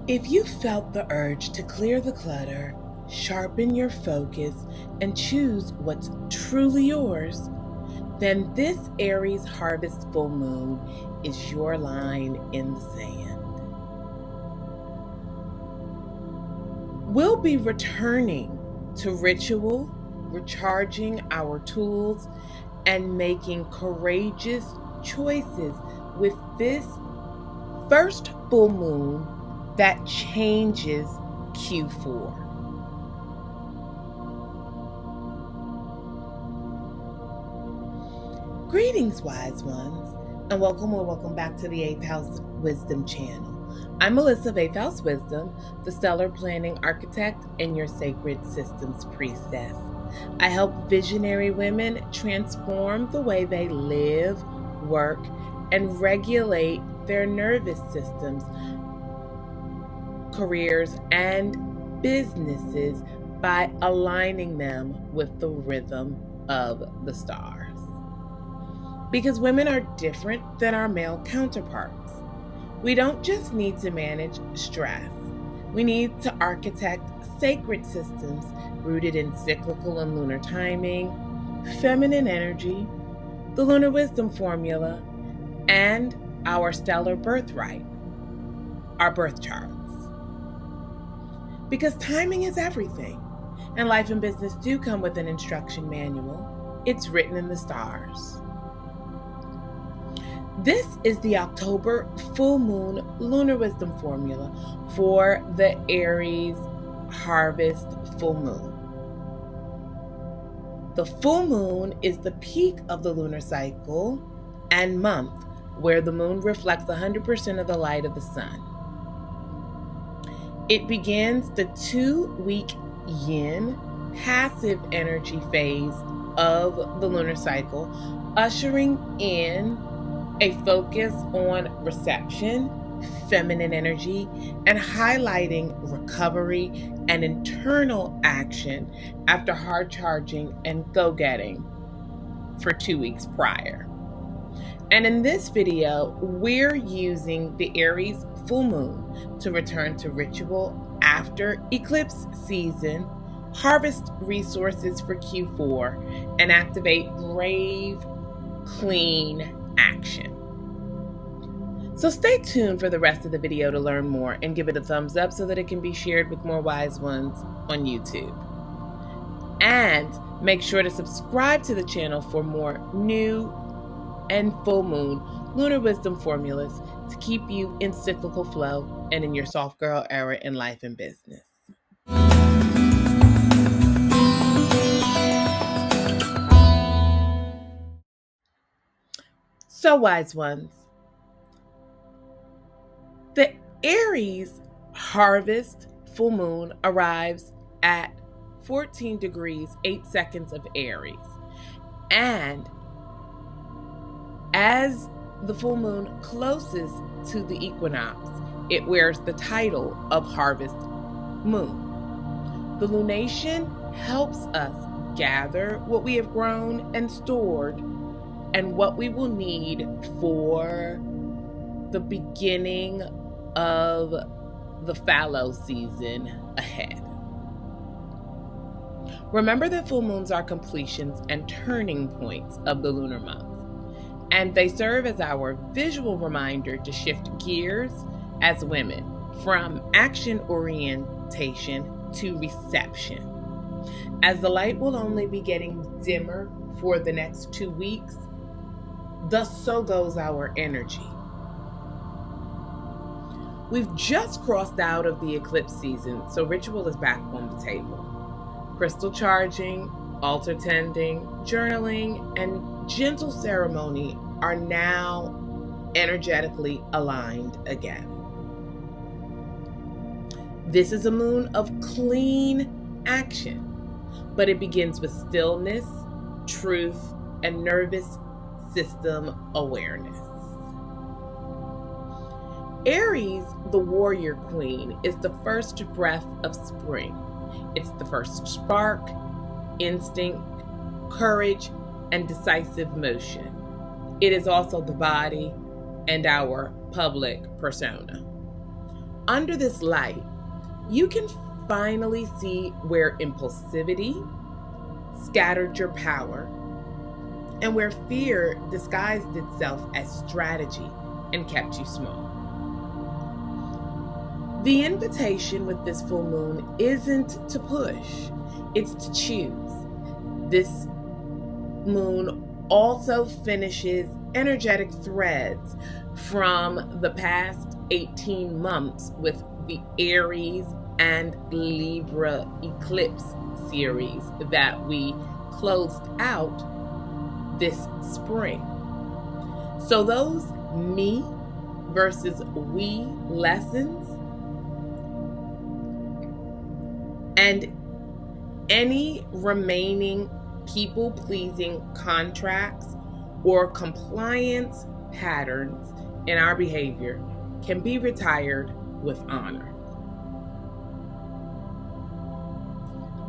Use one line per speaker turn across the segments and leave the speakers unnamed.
If you felt the urge to clear the clutter, sharpen your focus, and choose what's truly yours, then this Aries Harvest Full Moon is your line in the sand. We'll be returning to ritual, recharging our tools, and making courageous choices with this first full moon that changes Q4. Greetings, wise ones, and welcome back to the 8th House Wisdom channel. I'm Melissa of 8th House Wisdom, the stellar planning architect and your sacred systems priestess. I help visionary women transform the way they live, work, and regulate their nervous systems, careers, and businesses by aligning them with the rhythm of the stars. Because women are different than our male counterparts. We don't just need to manage stress. We need to architect sacred systems rooted in cyclical and lunar timing, feminine energy, the lunar wisdom formula, and our stellar birthright, our birth charts. Because timing is everything, and life and business do come with an instruction manual. It's written in the stars. This is the October full moon lunar wisdom formula for the Aries Harvest full moon. The full moon is the peak of the lunar cycle and month, where the moon reflects 100% of the light of the sun. It begins the 2-week yin passive energy phase of the lunar cycle, ushering in a focus on reception, feminine energy, and highlighting recovery and internal action after hard charging and go-getting for 2 weeks prior. And in this video, we're using the Aries full moon to return to ritual after eclipse season, harvest resources for Q4, and activate brave, clean action. So stay tuned for the rest of the video to learn more and give it a thumbs up so that it can be shared with more wise ones on YouTube. And make sure to subscribe to the channel for more new and full moon lunar wisdom formulas to keep you in cyclical flow and in your soft girl era in life and business. So, wise ones, the Aries Harvest full moon arrives at 14 degrees 8 seconds of Aries. And as the full moon closes to the equinox, it wears the title of Harvest Moon. The lunation helps us gather what we have grown and stored and what we will need for the beginning of the fallow season ahead. Remember that full moons are completions and turning points of the lunar month, and they serve as our visual reminder to shift gears as women from action orientation to reception. As the light will only be getting dimmer for the next 2 weeks, thus so goes our energy. We've just crossed out of the eclipse season, so ritual is back on the table. Crystal charging, altar tending, journaling, and gentle ceremony are now energetically aligned again. This is a moon of clean action, but it begins with stillness, truth, and nervous system awareness. Aries, the warrior queen, is the first breath of spring. It's the first spark, instinct, courage, and decisive motion. It is also the body and our public persona. Under this light, you can finally see where impulsivity scattered your power and where fear disguised itself as strategy and kept you small. The invitation with this full moon isn't to push, it's to choose. This moon also finishes energetic threads from the past 18 months with the Aries and Libra eclipse series that we closed out this spring. So those me versus we lessons and any remaining people-pleasing contracts or compliance patterns in our behavior can be retired with honor.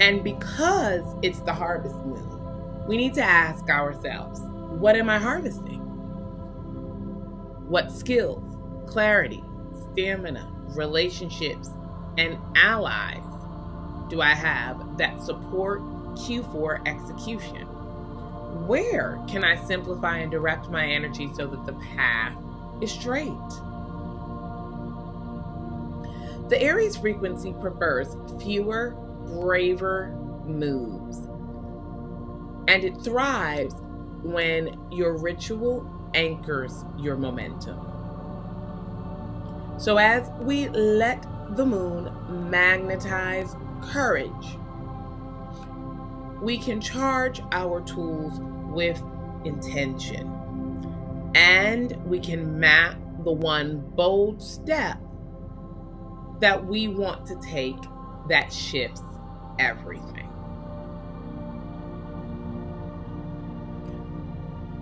And because it's the harvest moon, we need to ask ourselves, what am I harvesting? What skills, clarity, stamina, relationships, and allies do I have that support Q4 execution? Where can I simplify and direct my energy so that the path is straight? The Aries frequency prefers fewer, braver moves, and it thrives when your ritual anchors your momentum. So as we let the moon magnetize courage, we can charge our tools with intention, and we can map the one bold step that we want to take that shifts everything.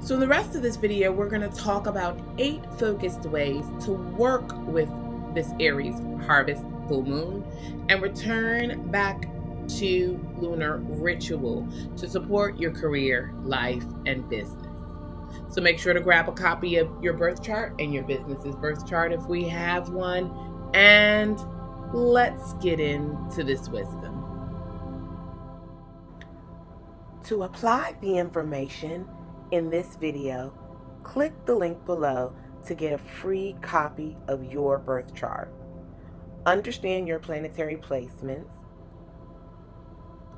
So in the rest of this video, we're going to talk about 8 focused ways to work with this Aries harvest full moon and return back to lunar ritual to support your career, life, and business. So make sure to grab a copy of your birth chart and your business's birth chart if we have one, and let's get into this wisdom. To apply the information in this video, click the link below to get a free copy of your birth chart. Understand your planetary placements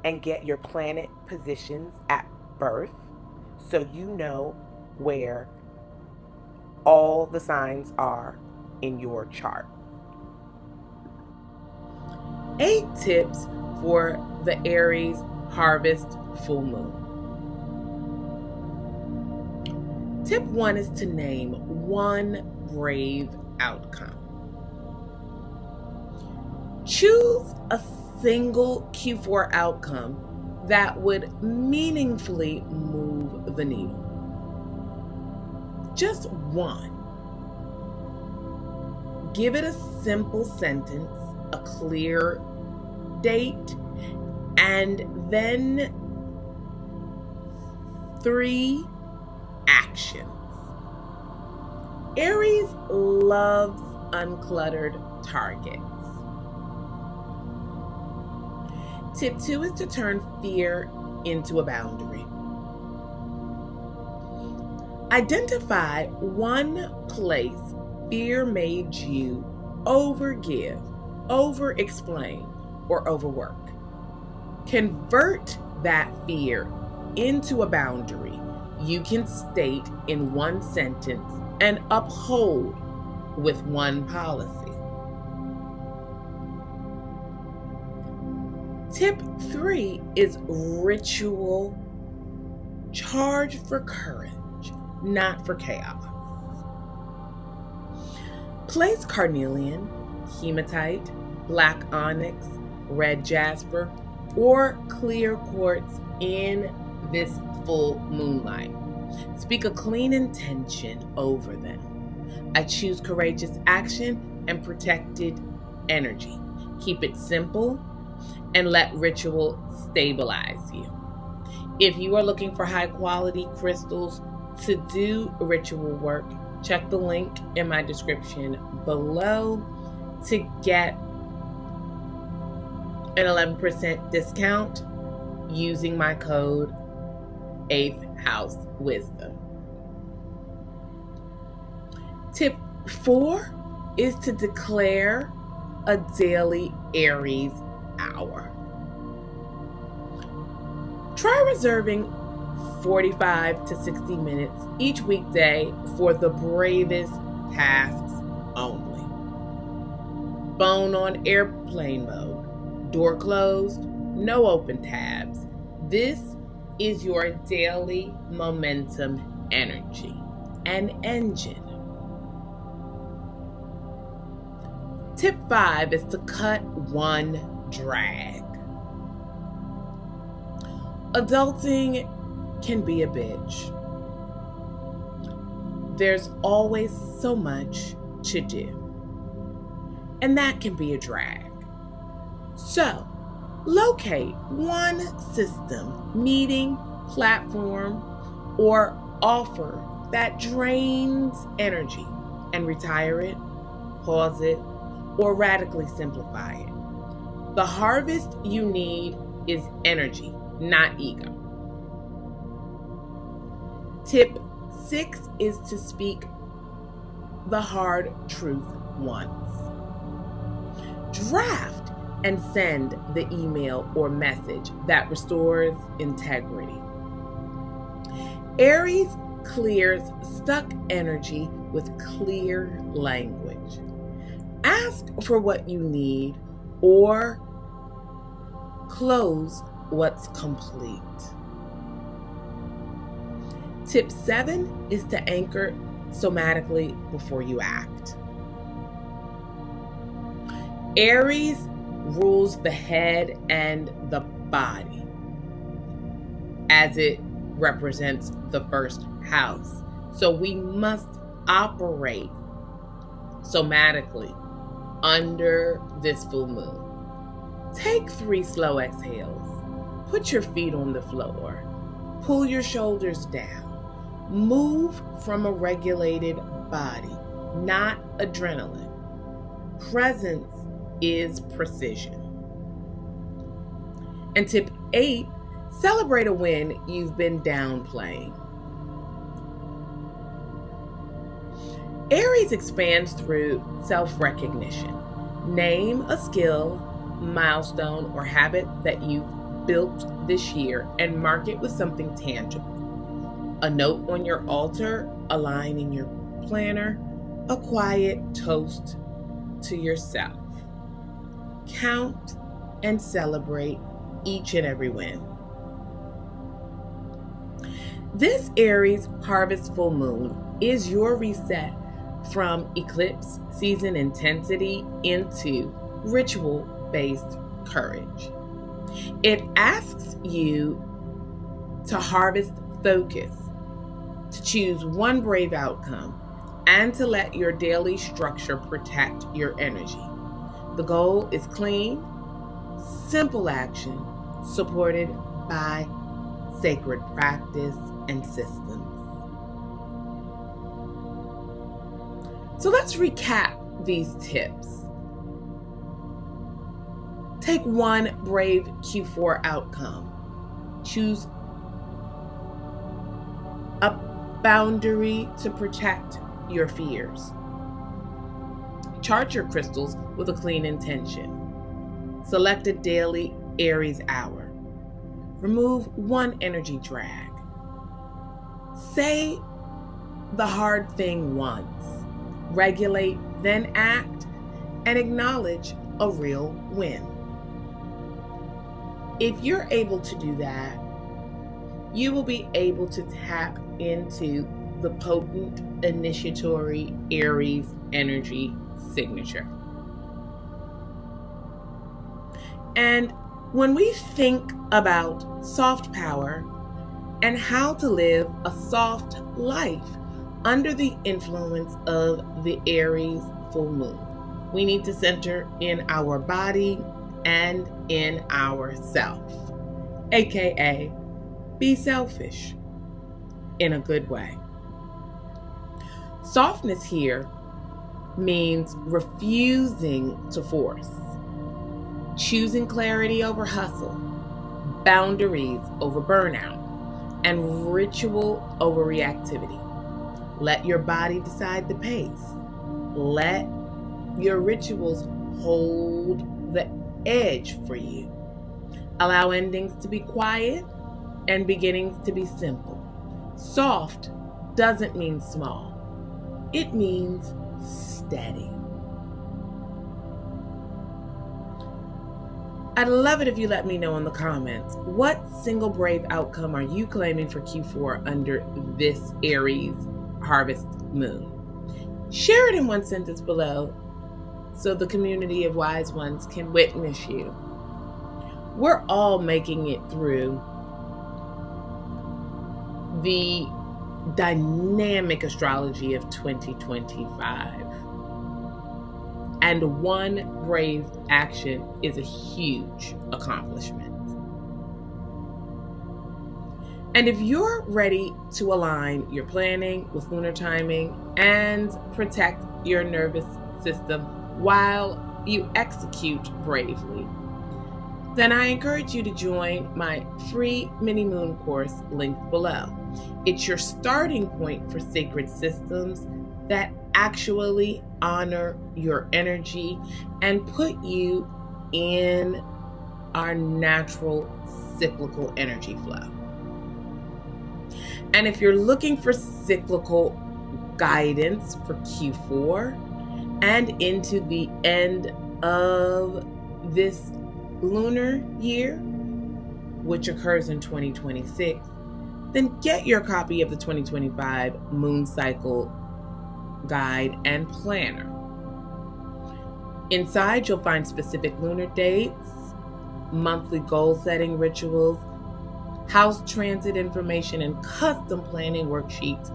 and get your planet positions at birth so you know where all the signs are in your chart. 8 tips for the Aries harvest full moon. Tip 1 is to name one brave outcome. Choose a single Q4 outcome that would meaningfully move the needle. Just one. Give it a simple sentence, a clear date, and then 3 actions. Aries loves uncluttered targets. Tip 2 is to turn fear into a boundary. Identify one place fear made you overgive, over-explain, or overwork. Convert that fear into a boundary you can state in one sentence and uphold with one policy. Tip 3 is ritual. Charge for courage, not for chaos. Place carnelian, hematite, black onyx, red jasper, or clear quartz in this full moonlight. Speak a clean intention over them. I choose courageous action and protected energy. Keep it simple and let ritual stabilize you. If you are looking for high quality crystals to do ritual work, check the link in my description below to get an 11% discount using my code 8th House Wisdom. Tip 4 is to declare a daily Aries hour. Try reserving 45 to 60 minutes each weekday for the bravest tasks only. Phone on airplane mode, door closed, no open tabs. This is your daily momentum energy and engine. Tip 5 is to cut one drag. Adulting can be a bitch. There's always so much to do, and that can be a drag. So, locate one system, meeting, platform, or offer that drains energy and retire it, pause it, or radically simplify it. The harvest you need is energy, not ego. Tip 6 is to speak the hard truth once. Draft and send the email or message that restores integrity. Aries clears stuck energy with clear language. Ask for what you need or close what's complete. Tip 7 is to anchor somatically before you act. Aries rules the head and the body, as it represents the first house. So we must operate somatically under this full moon. Take 3 slow exhales. Put your feet on the floor. Pull your shoulders down. Move from a regulated body, not adrenaline. Presence is precision. And tip 8, celebrate a win you've been downplaying. Aries expands through self-recognition. Name a skill, milestone, or habit that you've built this year and mark it with something tangible. A note on your altar, a line in your planner, a quiet toast to yourself. Count and celebrate each and every win. This Aries Harvest Full Moon is your reset from eclipse season intensity into ritual-based courage. It asks you to harvest focus, to choose one brave outcome, and to let your daily structure protect your energy. The goal is clean, simple action supported by sacred practice and systems. So let's recap these tips. Take one brave Q4 outcome. Choose a boundary to protect your fears. Chart your crystals with a clean intention. Select a daily Aries hour. Remove one energy drag. Say the hard thing once. Regulate, then act, and acknowledge a real win. If you're able to do that, you will be able to tap into the potent initiatory Aries energy signature. And when we think about soft power and how to live a soft life under the influence of the Aries full moon, we need to center in our body and in ourself, aka be selfish in a good way. Softness here means refusing to force, choosing clarity over hustle, boundaries over burnout, and ritual over reactivity. Let your body decide the pace. Let your rituals hold the edge for you. Allow endings to be quiet and beginnings to be simple. Soft doesn't mean small. It means steady. I'd love it if you let me know in the comments, what single brave outcome are you claiming for Q4 under this Aries Harvest Moon? Share it in one sentence below so the community of wise ones can witness you. We're all making it through the dynamic astrology of 2025. And one brave action is a huge accomplishment. And if you're ready to align your planning with lunar timing and protect your nervous system while you execute bravely, then I encourage you to join my free mini moon course linked below. It's your starting point for sacred systems that actually honor your energy and put you in our natural cyclical energy flow. And if you're looking for cyclical guidance for Q4 and into the end of this lunar year, which occurs in 2026, then get your copy of the 2025 Moon Cycle Guide and Planner. Inside, you'll find specific lunar dates, monthly goal-setting rituals, house transit information, and custom planning worksheets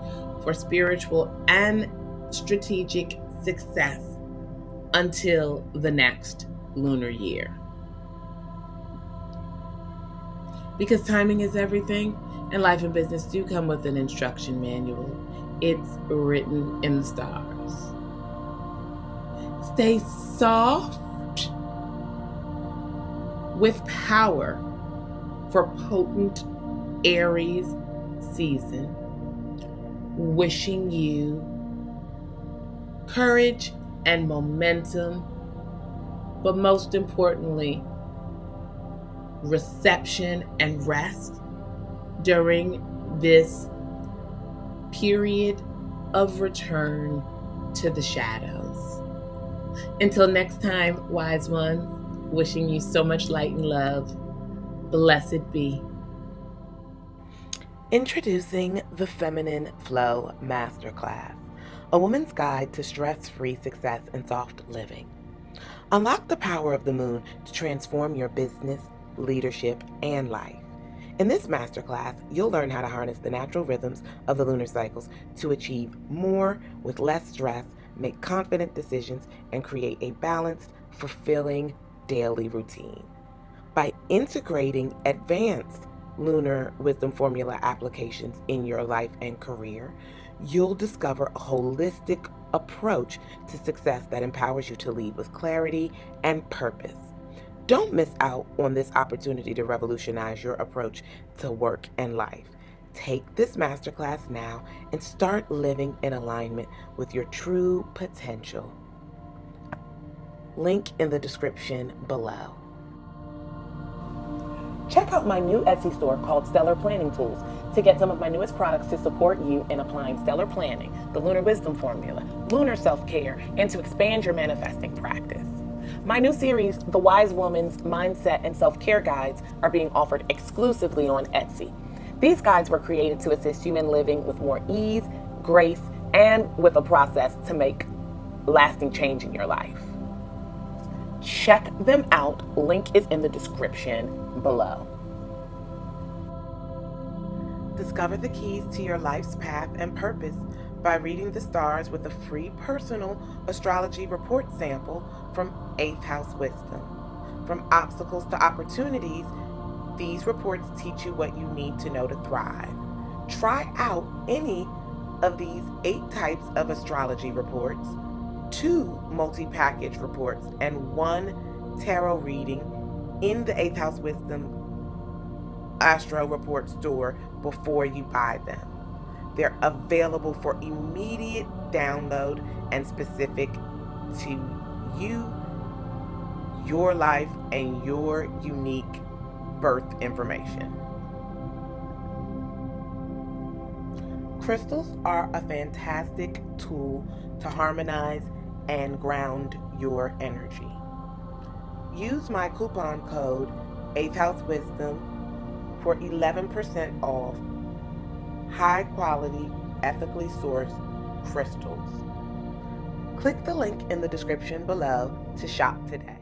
for spiritual and strategic success until the next lunar year. Because timing is everything, and life and business do come with an instruction manual. It's written in the stars. Stay soft with power for potent Aries season. Wishing you courage and momentum, but most importantly, reception and rest during this period of return to the shadows. Until next time, wise ones, wishing you so much light and love. Blessed be. Introducing the Feminine Flow Masterclass, a woman's guide to stress-free success and soft living. Unlock the power of the moon to transform your business, leadership, and life. In this masterclass, you'll learn how to harness the natural rhythms of the lunar cycles to achieve more with less stress, make confident decisions, and create a balanced, fulfilling daily routine. By integrating advanced lunar wisdom formula applications in your life and career, you'll discover a holistic approach to success that empowers you to lead with clarity and purpose. Don't miss out on this opportunity to revolutionize your approach to work and life. Take this masterclass now and start living in alignment with your true potential. Link in the description below. Check out my new Etsy store called Stellar Planning Tools to get some of my newest products to support you in applying stellar planning, the lunar wisdom formula, lunar self-care, and to expand your manifesting practice. My new series, The Wise Woman's Mindset and Self-Care Guides, are being offered exclusively on Etsy. These guides were created to assist you in living with more ease, grace, and with a process to make lasting change in your life. Check them out. Link is in the description below. Discover the keys to your life's path and purpose by reading the stars with a free personal astrology report sample from 8th House Wisdom. From obstacles to opportunities, these reports teach you what you need to know to thrive. Try out any of these 8 types of astrology reports 2 multi-package reports, and 1 tarot reading in the 8th House Wisdom Astro Report store before you buy them. They're available for immediate download and specific to you, your life, and your unique birth information. Crystals are a fantastic tool to harmonize and ground your energy. Use my coupon code 8th House Wisdom for 11% off high quality, ethically sourced crystals. Click the link in the description below to shop today.